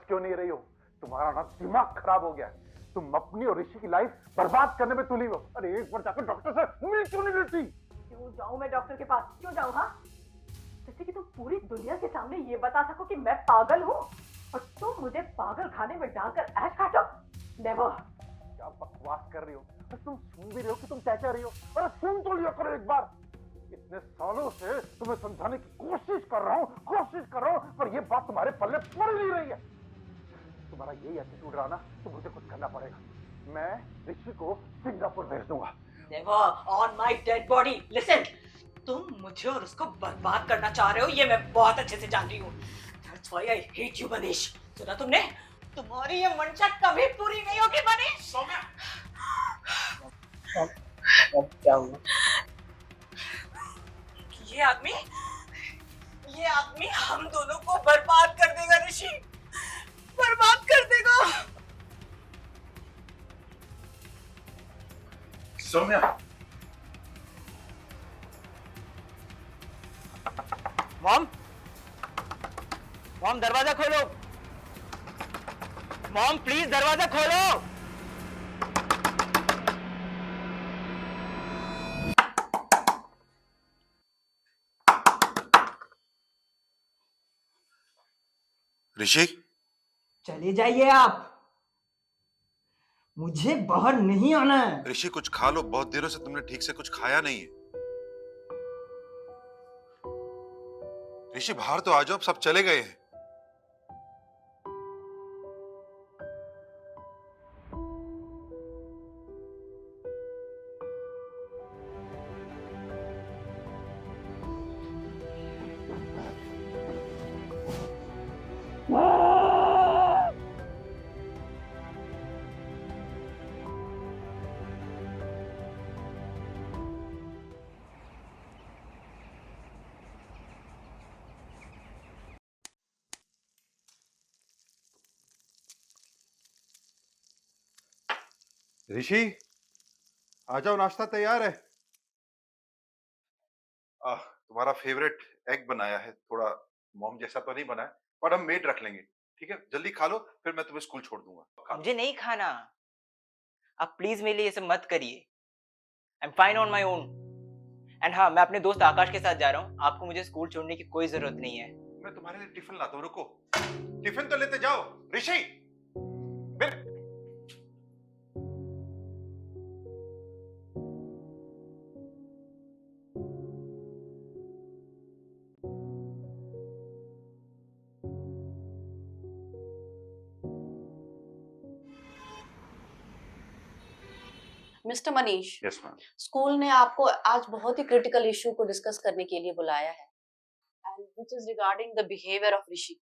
क्यों नहीं रही हो? तुम्हारा ना दिमाग खराब हो गया है। तुम अपनी और ऋषि की लाइफ बर्बाद करने में तुली हो। अरे एक बार जाकर डॉक्टर से मिल क्यों नहीं लेती? क्यों जाऊं मैं डॉक्टर के पास? क्यों जाऊं? हाँ, जैसे कि तुम पूरी दुनिया के सामने ये बता सको कि मैं पागल हूँ और तुम मुझे पागल खाने में डालकर ऐश काटो। नेवर। क्या बकवास कर रही हो? और तुम सुन भी रहे हो कि तुम क्या कह रही हो? अरे सुन तो लिया करो एक बार। इतने सालों से तुम्हें समझाने की कोशिश कर रहा हूँ, पर ये बात तुम्हारे पल्ले पड़ नहीं रही है। तुम्हारा यही एटीट्यूड रहा ना तो मुझे कुछ करना पड़ेगा। मैं ऋषि को सिंगापुर भेज दूंगा। Never on my dead body. Listen, तुम मुझे और उसको बर्बाद करना चाह रहे हो, ये मैं बहुत अच्छे से जान रही हूँ। That's why I hate you, Manish. सुना तुमने? तुम्हारी ये मंशा कभी पूरी नहीं होगी मनीष। सौम्या, अब क्या हुआ? ये आदमी हम दोनों को बर्बाद कर देगा ऋषि, बर्बाद कर देगा। सौम्या, मॉम, मॉम दरवाजा खोलो। मॉम प्लीज दरवाजा खोलो। ऋषि, चले जाइए आप, मुझे बाहर नहीं आना है। ऋषि कुछ खा लो, बहुत देरों से तुमने ठीक से कुछ खाया नहीं है। ऋषि बाहर तो आ जाओ, सब चले गए हैं। ऋषि आ जाओ, नाश्ता तैयार है। तुम्हारा फेवरेट एग बनाया है, थोड़ा मॉम जैसा तो नहीं बना है, पर हम मेड रख लेंगे। ठीक है, जल्दी खा लो, फिर मैं तुम्हें स्कूल छोड़ दूंगा। मुझे नहीं खाना। आप प्लीज मेरे लिए ये सब मत करिए। I am fine on my own. And हाँ, मैं अपने दोस्त आकाश के साथ जा रहा हूँ। आपको मुझे स्कूल छोड़ने की कोई जरूरत नहीं है। मैं तुम्हारे लिए टिफिन लाता हूँ, रुको। टिफिन तो लेते जाओ Rishi. Mister Manish, yes ma'am. School ने आपको आज बहुत ही क्रिटिकल इशू को डिस्कस करने के लिए बुलाया है, and which is regarding the behaviour of Rishi.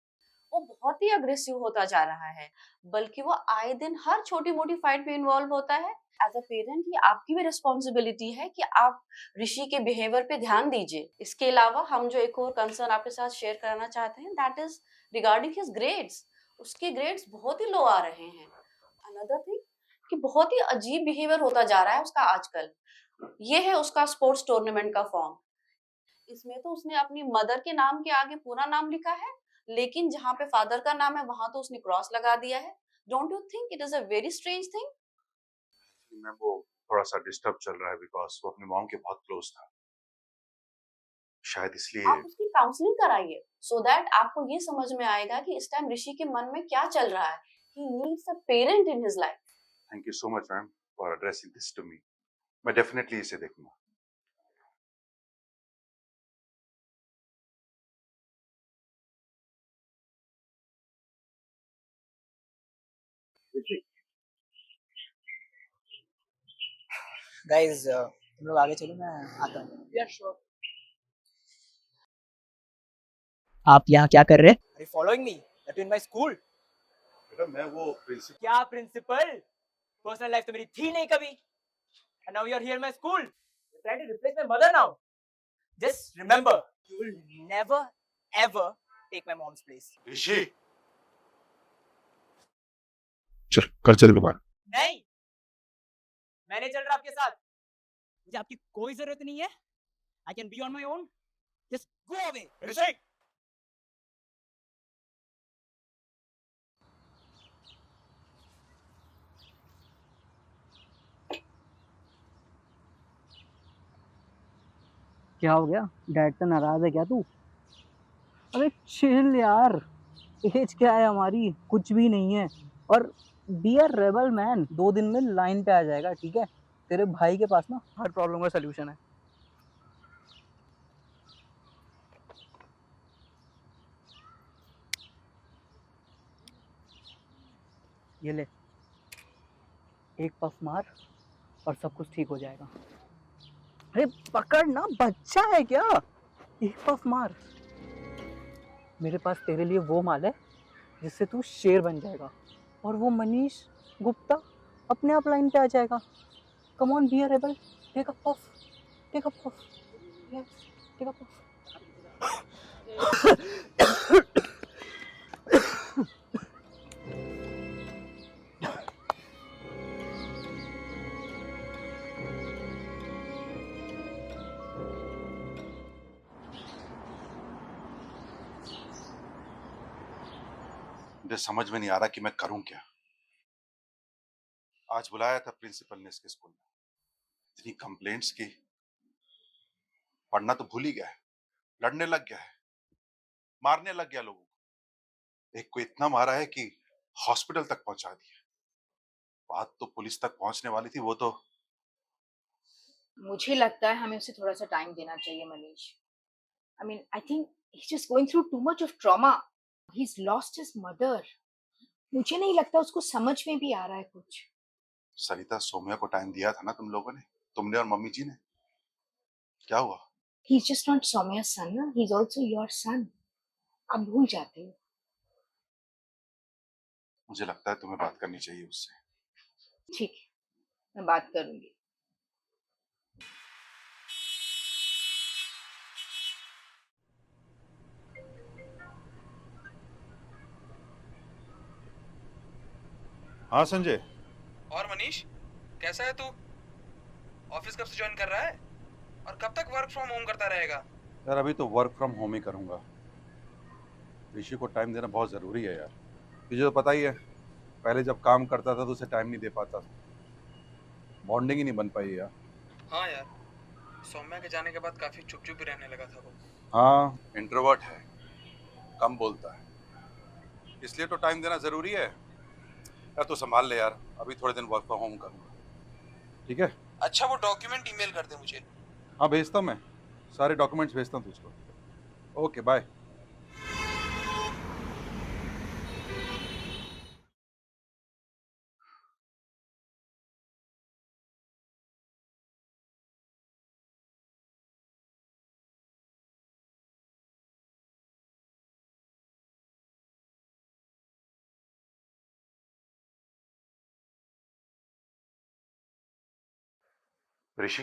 वो बहुत ही अग्रेसिव होता जा रहा है, बल्कि वो आए दिन हर छोटी मोटी फाइट में इन्वॉल्व होता है। एज अ पेरेंट ये आपकी भी रिस्पॉन्सिबिलिटी है कि आप ऋषि के बिहेवियर पे ध्यान दीजिए। इसके अलावा हम जो एक और कंसर्न आपके साथ शेयर करना चाहते हैं, that is regarding his grades. उसके ग्रेड्स बहुत ही लो आ रहे हैं। अनदर थिंग कि बहुत ही अजीब बिहेवियर होता जा रहा है उसका आजकल। ये है उसका स्पोर्ट्स टूर्नामेंट का फॉर्म। इसमें तो उसने अपनी मदर के नाम के आगे पूरा नाम लिखा है, लेकिन जहाँ पे फादर का नाम है वहां तो उसने क्रॉस लगा दिया है। Don't you think it is a very strange thing? Ma'am वो थोड़ा सा डिस्टर्ब चल रहा है, बिकॉज वो अपनी मॉम के बहुत क्लोज था, शायद इसलिए। आप उसकी काउंसलिंग कराइए, सो दैट आपको ये समझ में आएगा कि इस टाइम ऋषि के मन में क्या चल रहा है। He needs a parent in his life. Thank you so much ma'am for addressing this to me. मैं डेफिनेटली इसे देखूंगा। गाइस, तुम लोग आगे चलो, मैं आता हूँ। Yeah, sure. आप यहाँ क्या कर रहे हैं? Are you following me? That in my school? बेटा मैं वो प्रिंसिपल। क्या प्रिंसिपल? पर्सनल लाइफ तो मेरी थी नहीं कभी। And now you are here in my school. You're trying to replace my mother now. Just remember, you will never ever take my mom's place. ऋषि चल, कल चल दुकान। नहीं, मैं नहीं चल रहा आपके साथ। मुझे आपकी कोई जरूरत नहीं है। I can be on my own. Just go away. ऋषि क्या हो गया? डैड से नाराज है क्या तू? अरे चिल यार, एज क्या है हमारी, कुछ भी नहीं है। और बी अ रेबल मैन, 2 दिन में लाइन पे आ जाएगा, ठीक है? तेरे भाई के पास ना हर प्रॉब्लम का सोल्यूशन है। ये ले, एक पफ मार और सब कुछ ठीक हो जाएगा। अरे पकड़ ना, बच्चा है क्या? एक पफ मार। मेरे पास तेरे लिए वो माल है जिससे तू शेर बन जाएगा, और वो मनीष गुप्ता अपने आप लाइन पे आ जाएगा। Come on, be a rebel, take a puff, take a puff, yes, take a puff. मुझे समझ में नहीं आ रहा कि मैं करूं क्या। आज बुलाया था प्रिंसिपल ने इसके स्कूल में, इतनी कंप्लेंट्स की, पढ़ना तो भूल ही गया है, लड़ने लग गया है, मारने लग गया लोगों को। एक को इतना मारा है कि हॉस्पिटल तक पहुंचा दिया। बात तो पुलिस तक पहुंचने वाली थी, वो तो मुझे लगता है हमें उसे थोड़ा सा टाइम देना चाहिए Manish. I mean, I think he's just going through too much of trauma. He's lost his mother. मुझे नहीं लगता उसको समझ में भी आ रहा है कुछ. सरिता, सौम्या को टाइम दिया था ना तुम लोगों ने, तुमने और मम्मी जी ने। क्या हुआ? He's just not Soumya's son, ना? He's also your son. आप भूल जाते हो. मुझे लगता है तुम्हें बात करनी चाहिए उससे। ठीक है, मैं बात करूंगी. हाँ संजय। और मनीष, कैसा है तू? ऑफिस कब से ज्वाइन कर रहा है और कब तक वर्क फ्रॉम होम करता रहेगा? यार अभी तो वर्क फ्रॉम होम ही करूंगा। ऋषि को टाइम देना बहुत जरूरी है यार। तुझे तो पता ही है, पहले जब काम करता था तो उसे टाइम नहीं दे पाता था, बॉन्डिंग ही नहीं बन पाई यार। हाँ यार, सौम्या के जाने के बाद काफी चुप चुप ही रहने लगा था वो. हाँ, इंट्रोवर्ट है, कम बोलता है, इसलिए तो टाइम देना जरूरी है यार। तो संभाल ले यार, अभी थोड़े दिन वर्क फ्रॉम होम करूंगा, ठीक है? अच्छा, वो डॉक्यूमेंट ईमेल कर दे मुझे. हाँ भेजता हूँ, मैं सारे डॉक्यूमेंट्स भेजता हूँ तुझको। Okay bye. ऋषि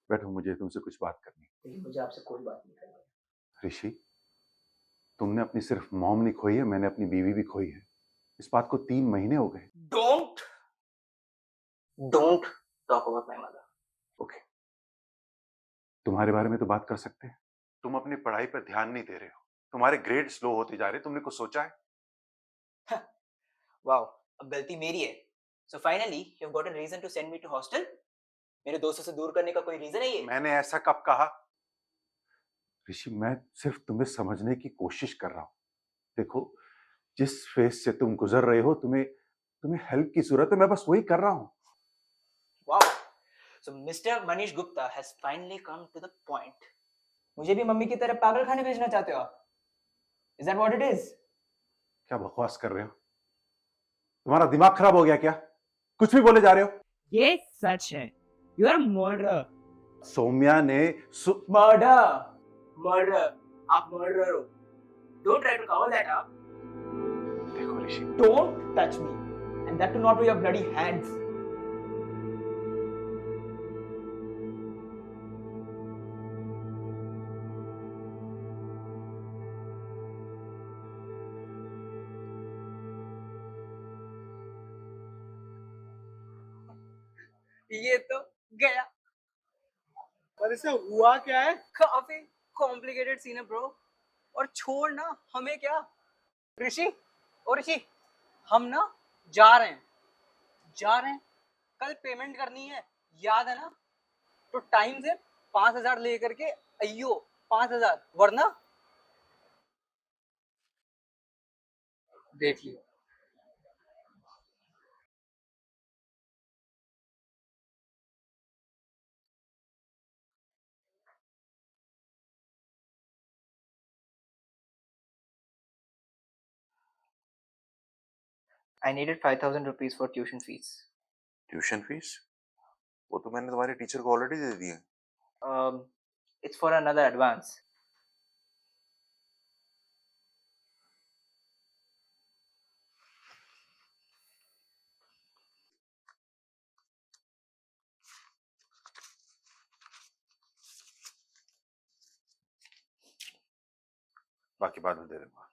बैठो, मुझे तुमसे कुछ बात करनी। मुझे आपसे कोई बात नहीं करनी है। ऋषि, तुमने अपनी सिर्फ मॉम नहीं खोई है, मैंने अपनी बीवी भी खोई है। इस बात को 3 महीने हो गए। Don't talk about my mother. Okay, तुम्हारे बारे में तो बात कर सकते हैं। तुम अपनी पढ़ाई पर ध्यान नहीं दे रहे हो, तुम्हारे ग्रेड स्लो होते जा रहे, तुमने कुछ सोचा है? Wow, अब गलती मेरी है. So finally, you've got a reason to send me to hostel? मेरे दोस्तों से दूर करने का कोई रीजन है ये? मैंने ऐसा कब कहा? ऋषि, मैं सिर्फ तुम्हें समझने की कोशिश कर रहा हूं। देखो, जिस फेज से तुम गुजर रहे हो, तुम्हें हेल्प की जरूरत है, मैं बस वही कर रहा हूं। Wow. So Mr. Manish Gupta has finally come to the point. मुझे भी मम्मी की तरह पागल खाने भेजना चाहते हो आप? Is that what it is? क्या बकवास कर रहे हो? तुम्हारा दिमाग खराब हो गया क्या? कुछ भी बोले जा रहे हो। ये सच है. You are a murderer. Saumya ने Murder. आप murderer हो. Don't try to cover that up. देखो ऋषि, Don't touch me. And that too not with your bloody hands. ये तो गया. पर इसे हुआ क्या है? काफी कॉम्प्लिकेटेड सीन है ब्रो. और छोड़ ना, हमें क्या. ऋषि, और ऋषि, हम ना जा रहे हैं. कल पेमेंट करनी है, याद है ना? तो टाइम से 5,000 लेकर के अयो 5,000, वरना देख लियो। I needed 5,000 rupees for tuition fees. Tuition fees? वो तो मैंने तुम्हारे टीचर को ऑलरेडी दे दी है। It's for another advance. बाकी बाद में दे दूंगा।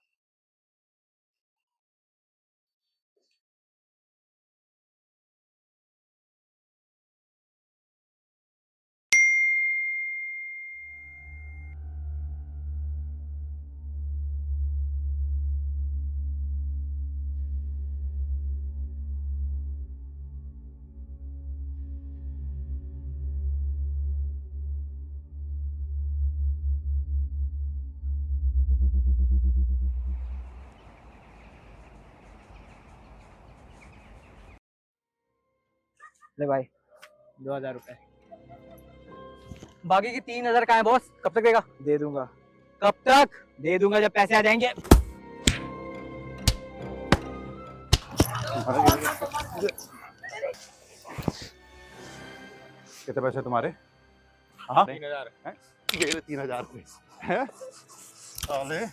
ले भाई 2,000 रुपए। बाकी की 3,000 कहाँ है बॉस? कब तक देगा? दे दूंगा। कब तक? दे दूंगा जब पैसे आ जाएंगे। कितने पैसे तुम्हारे? हाँ 3,000 मेरे 3,000 रुपए हैं। साले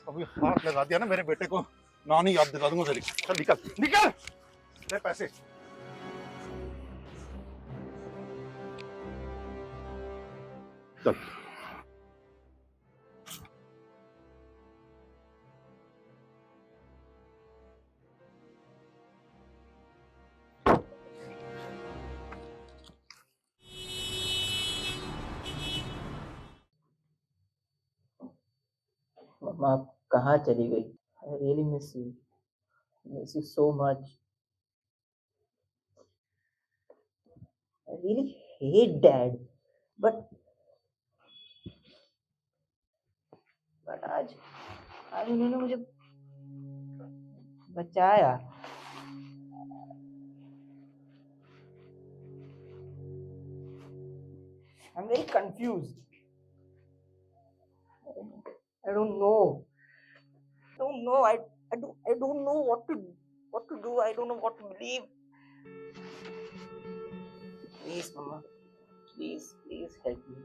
अभी हाथ लगा दिया ना मेरे बेटे को, नानी याद दिला दूंगा तेरी। चल निकल निकल, ले पैसे। चल मम्मा आप कहाँ चली गई? I really miss you. Miss you so much. I really hate Dad. But आज उन्होंने मुझे बचाया। I'm very confused. I don't know. I don't know what to do. I don't know what to believe. Please, Mama. Please help me.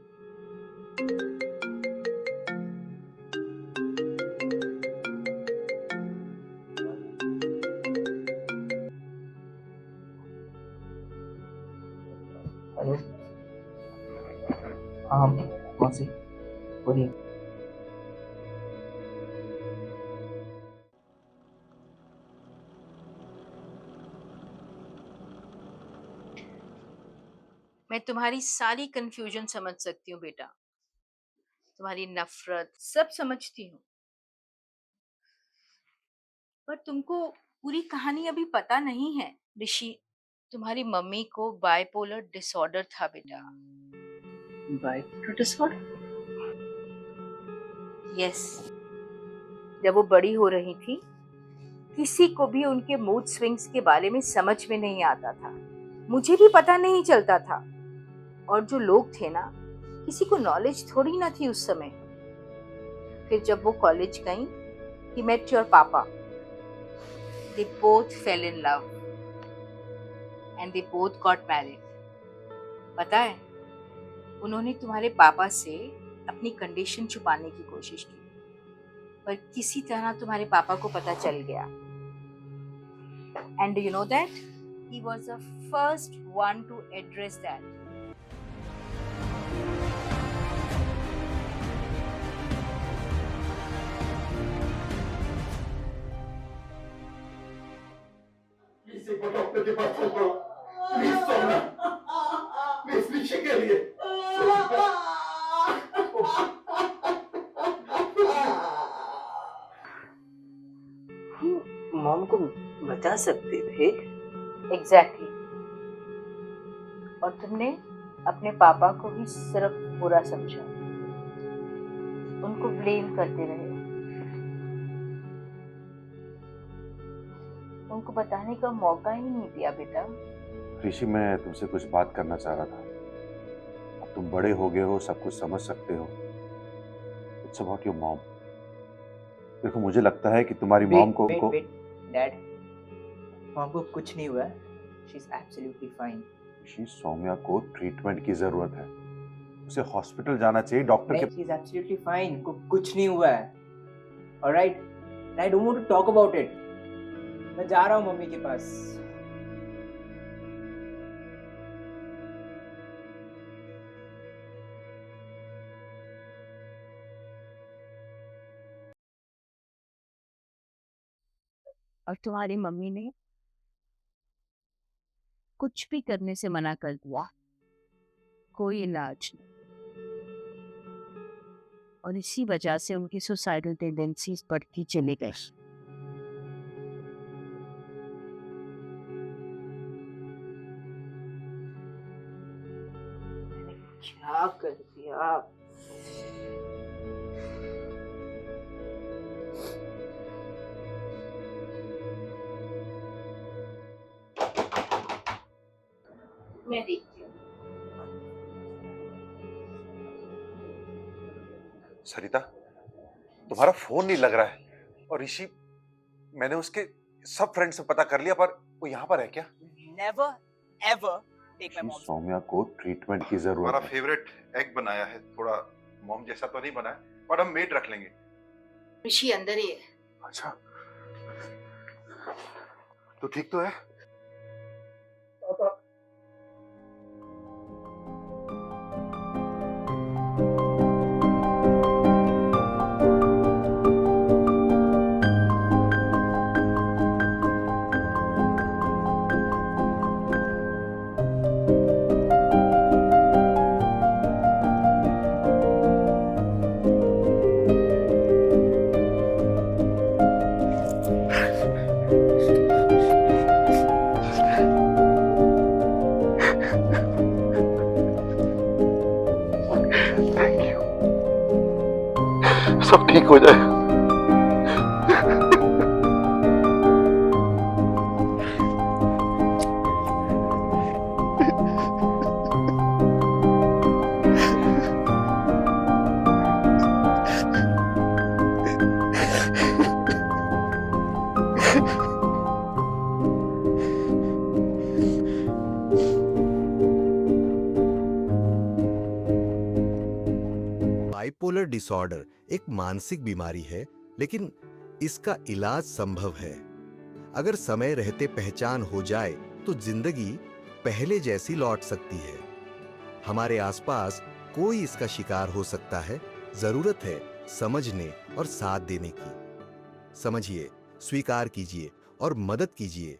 Hello. हाँ मौसी बोलिए। मैं तुम्हारी सारी कंफ्यूजन समझ सकती हूँ बेटा, तुम्हारी नफरत सब समझती हूँ, पर तुमको पूरी कहानी अभी पता नहीं है। ऋषि, तुम्हारी मम्मी को बाइपोलर डिसऑर्डर था बेटा। Bipolar disorder? यस, जब वो बड़ी हो रही थी किसी को भी उनके मूड स्विंग्स के बारे में समझ में नहीं आता था, मुझे भी पता नहीं चलता था, और जो लोग थे ना किसी को नॉलेज थोड़ी ना थी उस समय। फिर जब वो कॉलेज गई, he met your पापा, they both fell in love and they both got married। पता है, उन्होंने तुम्हारे पापा से अपनी कंडीशन छुपाने की कोशिश की, पर किसी तरह तुम्हारे पापा को पता चल गया। And do you know that? He was the first one to address that। किसी को डॉक्टर के पास चलो, प्लीज सोना, प्लीज ऋषि के लिए। मॉम को बचा सकते थे। एग्जैक्टली। और तुमने अपने पापा को भी सिर्फ बुरा समझा, उनको ब्लेम करते रहे, उनको बताने का मौका ही नहीं दिया। बेटा ऋषि, मैं तुमसे कुछ बात करना चाह रहा था। अब तुम बड़े हो गए हो, सब कुछ समझ सकते हो। It's about your mom. देखो, मुझे लगता है कि तुम्हारी मॉम को डैड, मॉम को कुछ नहीं हुआ है। She is absolutely fine. Rishi, Saumya को ट्रीटमेंट की जरूरत है, उसे हॉस्पिटल जाना चाहिए, डॉक्टर के। शी इज एब्सोल्युटली फाइन, को कुछ नहीं हुआ है। Alright, I don't want to talk about it. मैं जा रहा हूँ मम्मी के पास। और तुम्हारी मम्मी ने कुछ भी करने से मना कर दिया, कोई इलाज नहीं। और इसी वजह से उनकी सुसाइडल टेंडेंसीज बढ़ती चली गई। क्या कर दिया? मैं देखती हूँ। सरिता, तुम्हारा फोन नहीं लग रहा है। और ऋषि, मैंने उसके सब फ्रेंड से पता कर लिया, पर वो यहाँ पर है क्या? Never ever take my mom. Saumya को ट्रीटमेंट की जरूरत है। हमारा फेवरेट एग बनाया है, थोड़ा मॉम जैसा तो नहीं बना है, पर हम मेड रख लेंगे। ऋषि अंदर ही है। अच्छा, तो ठीक तो है। सब ठीक हो जाए। बाइपोलर डिसऑर्डर एक मानसिक बीमारी है, लेकिन इसका इलाज संभव है। अगर समय रहते पहचान हो जाए तो जिंदगी पहले जैसी लौट सकती है। हमारे आसपास कोई इसका शिकार हो सकता है। जरूरत है समझने और साथ देने की। समझिए, स्वीकार कीजिए और मदद कीजिए।